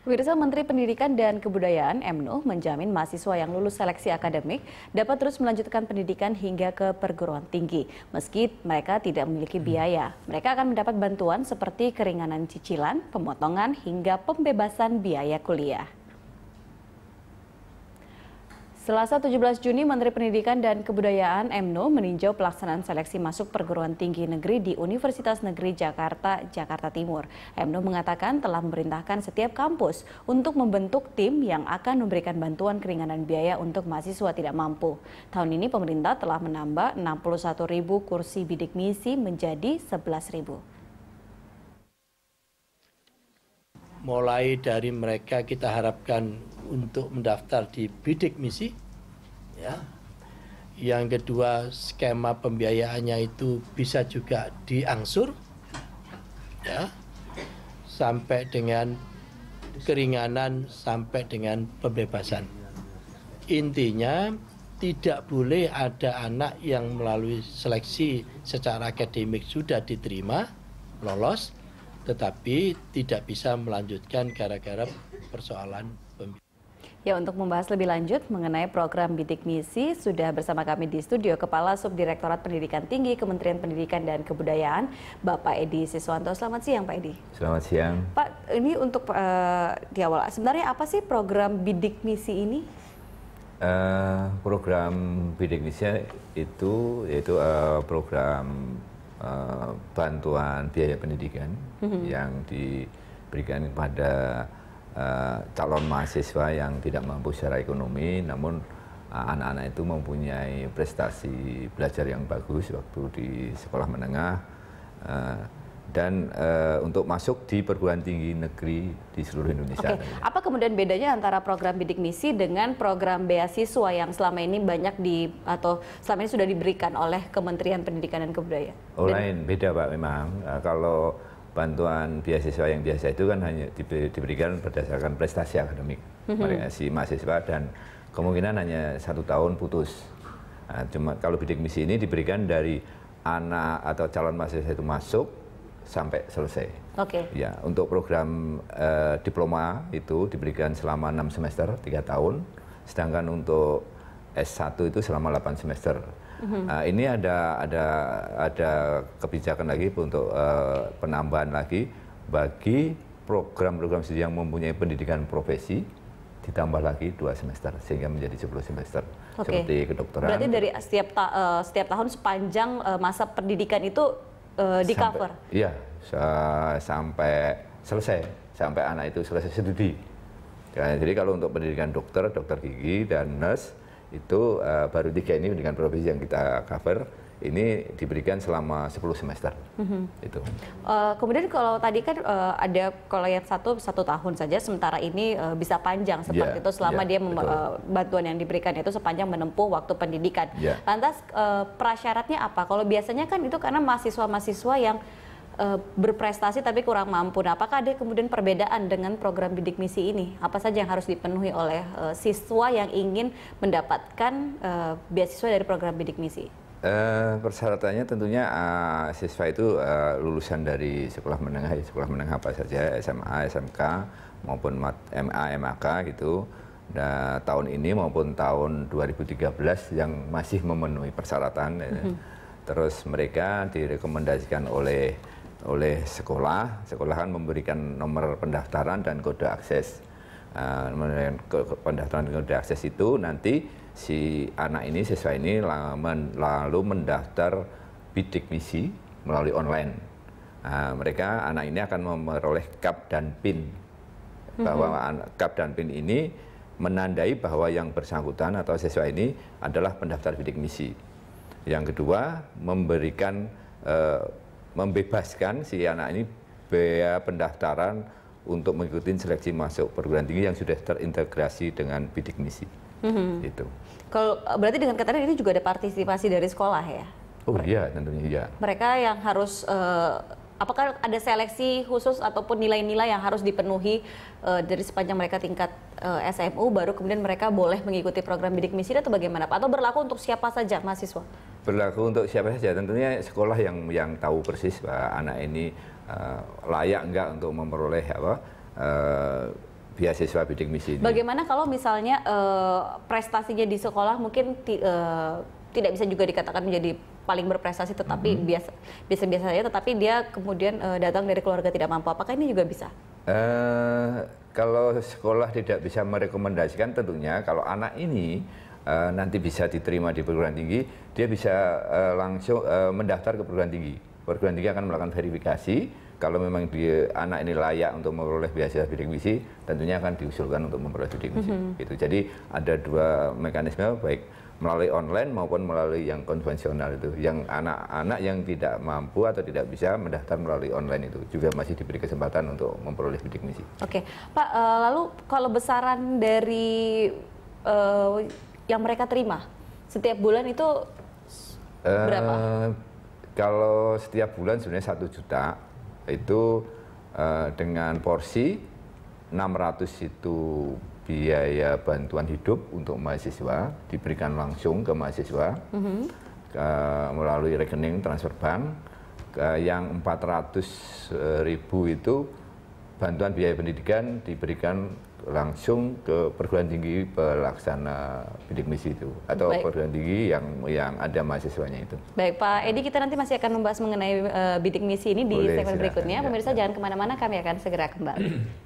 Pemirsa, Menteri Pendidikan dan Kebudayaan MNU menjamin mahasiswa yang lulus seleksi akademik dapat terus melanjutkan pendidikan hingga ke perguruan tinggi. Meski mereka tidak memiliki biaya, mereka akan mendapat bantuan seperti keringanan cicilan, pemotongan, hingga pembebasan biaya kuliah. Selasa 17 Juni, Menteri Pendidikan dan Kebudayaan MNU meninjau pelaksanaan seleksi masuk perguruan tinggi negeri di Universitas Negeri Jakarta, Jakarta Timur. MNU mengatakan telah memerintahkan setiap kampus untuk membentuk tim yang akan memberikan bantuan keringanan biaya untuk mahasiswa tidak mampu. Tahun ini pemerintah telah menambah 61.000 kursi bidik misi menjadi 11.000. Mulai dari mereka kita harapkan untuk mendaftar di bidik misi, ya. Yang kedua, skema pembiayaannya itu bisa juga diangsur, ya, sampai dengan keringanan, sampai dengan pembebasan. Intinya tidak boleh ada anak yang melalui seleksi secara akademik sudah diterima, lolos, tetapi tidak bisa melanjutkan gara-gara persoalan pembiayaan. Ya, untuk membahas lebih lanjut mengenai program bidik misi, sudah bersama kami di studio Kepala Subdirektorat Pendidikan Tinggi Kementerian Pendidikan dan Kebudayaan, Bapak Edi Siswanto. Selamat siang, Pak Edi. Selamat siang. Pak, ini untuk di awal, sebenarnya apa sih program bidik misi ini? Program bidik misi itu yaitu program bantuan biaya pendidikan yang diberikan kepada calon mahasiswa yang tidak mampu secara ekonomi, namun anak-anak itu mempunyai prestasi belajar yang bagus waktu di sekolah menengah dan untuk masuk di perguruan tinggi negeri di seluruh Indonesia. Oke. Apa kemudian bedanya antara program bidik misi dengan program beasiswa yang selama ini banyak atau selama ini sudah diberikan oleh Kementerian Pendidikan dan Kebudayaan? Oh, lain, beda Pak memang. Kalau bantuan beasiswa yang biasa itu kan hanya diberikan berdasarkan prestasi akademik si mahasiswa dan kemungkinan hanya 1 tahun putus. Nah, cuma kalau bidik misi ini diberikan dari anak atau calon mahasiswa itu masuk sampai selesai. Oke. Ya, untuk program diploma itu diberikan selama 6 semester, 3 tahun, sedangkan untuk S1 itu selama 8 semester. Ini ada kebijakan lagi untuk penambahan lagi bagi program-program studi yang mempunyai pendidikan profesi ditambah lagi 2 semester sehingga menjadi 10 semester. Oke. Seperti kedokteran. Berarti dari setiap tahun sepanjang masa pendidikan itu di cover? Iya, sampai selesai, sampai anak itu selesai studi. Jadi kalau untuk pendidikan dokter gigi dan nurse itu baru 3 ini pendidikan profesi yang kita cover, ini diberikan selama 10 semester. Itu. Kemudian kalau tadi kan ada kalau yang satu tahun saja, sementara ini bisa panjang seperti itu selama dia bantuan yang diberikan itu sepanjang menempuh waktu pendidikan. Lantas prasyaratnya apa? Kalau biasanya kan itu karena mahasiswa-mahasiswa yang berprestasi tapi kurang mampu. Nah, apakah ada kemudian perbedaan dengan program bidik misi ini? Apa saja yang harus dipenuhi oleh siswa yang ingin mendapatkan beasiswa dari program bidik misi? Persyaratannya tentunya siswa itu lulusan dari sekolah menengah apa saja, SMA, SMK maupun MA, MAK gitu. Nah, tahun ini maupun tahun 2013 yang masih memenuhi persyaratan. Terus mereka direkomendasikan oleh sekolahan memberikan nomor pendaftaran dan kode akses. Pendaftaran dan kode akses itu nanti si anak ini, siswa ini lalu mendaftar bidik misi melalui online. Anak ini akan memperoleh KAP dan PIN. Bahwa KAP dan PIN ini menandai bahwa yang bersangkutan atau siswa ini adalah pendaftar bidik misi. Yang kedua, membebaskan si anak ini biaya pendaftaran untuk mengikuti seleksi masuk perguruan tinggi yang sudah terintegrasi dengan bidik misi. Itu. Kalau berarti dengan kata ini juga ada partisipasi dari sekolah ya? Oh iya, tentunya iya. Mereka yang harus apakah ada seleksi khusus ataupun nilai-nilai yang harus dipenuhi dari sepanjang mereka tingkat SMU baru kemudian mereka boleh mengikuti program bidik misi atau bagaimana Pak? Atau berlaku untuk siapa saja mahasiswa? Berlaku untuk siapa saja, tentunya sekolah yang tahu persis bahwa anak ini layak enggak untuk memperoleh beasiswa bidik misi ini. Bagaimana kalau misalnya prestasinya di sekolah mungkin tidak bisa juga dikatakan menjadi paling berprestasi, tetapi biasa-biasa saja, tetapi dia kemudian datang dari keluarga tidak mampu, apakah ini juga bisa? Kalau sekolah tidak bisa merekomendasikan, tentunya kalau anak ini nanti bisa diterima di perguruan tinggi, dia bisa langsung mendaftar ke perguruan tinggi. Perguruan tinggi akan melakukan verifikasi. Kalau memang anak ini layak untuk memperoleh beasiswa bidik misi, tentunya akan diusulkan untuk memperoleh bidik misi. Gitu. Jadi ada dua mekanisme, baik melalui online maupun melalui yang konvensional itu. Yang anak-anak yang tidak mampu atau tidak bisa mendaftar melalui online itu juga masih diberi kesempatan untuk memperoleh bidik misi. Oke, Pak. Lalu kalau besaran dari yang mereka terima setiap bulan itu berapa? Kalau setiap bulan sebenarnya 1 juta. Itu dengan porsi 600 itu biaya bantuan hidup untuk mahasiswa diberikan langsung ke mahasiswa melalui rekening transfer bank. Yang 400.000 itu bantuan biaya pendidikan diberikan langsung ke perguruan tinggi pelaksana bidik misi itu, atau perguruan tinggi yang ada mahasiswanya itu. Baik Pak Edi, kita nanti masih akan membahas mengenai bidik misi ini di segmen berikutnya. Pemirsa jangan kemana-mana, kami akan segera kembali.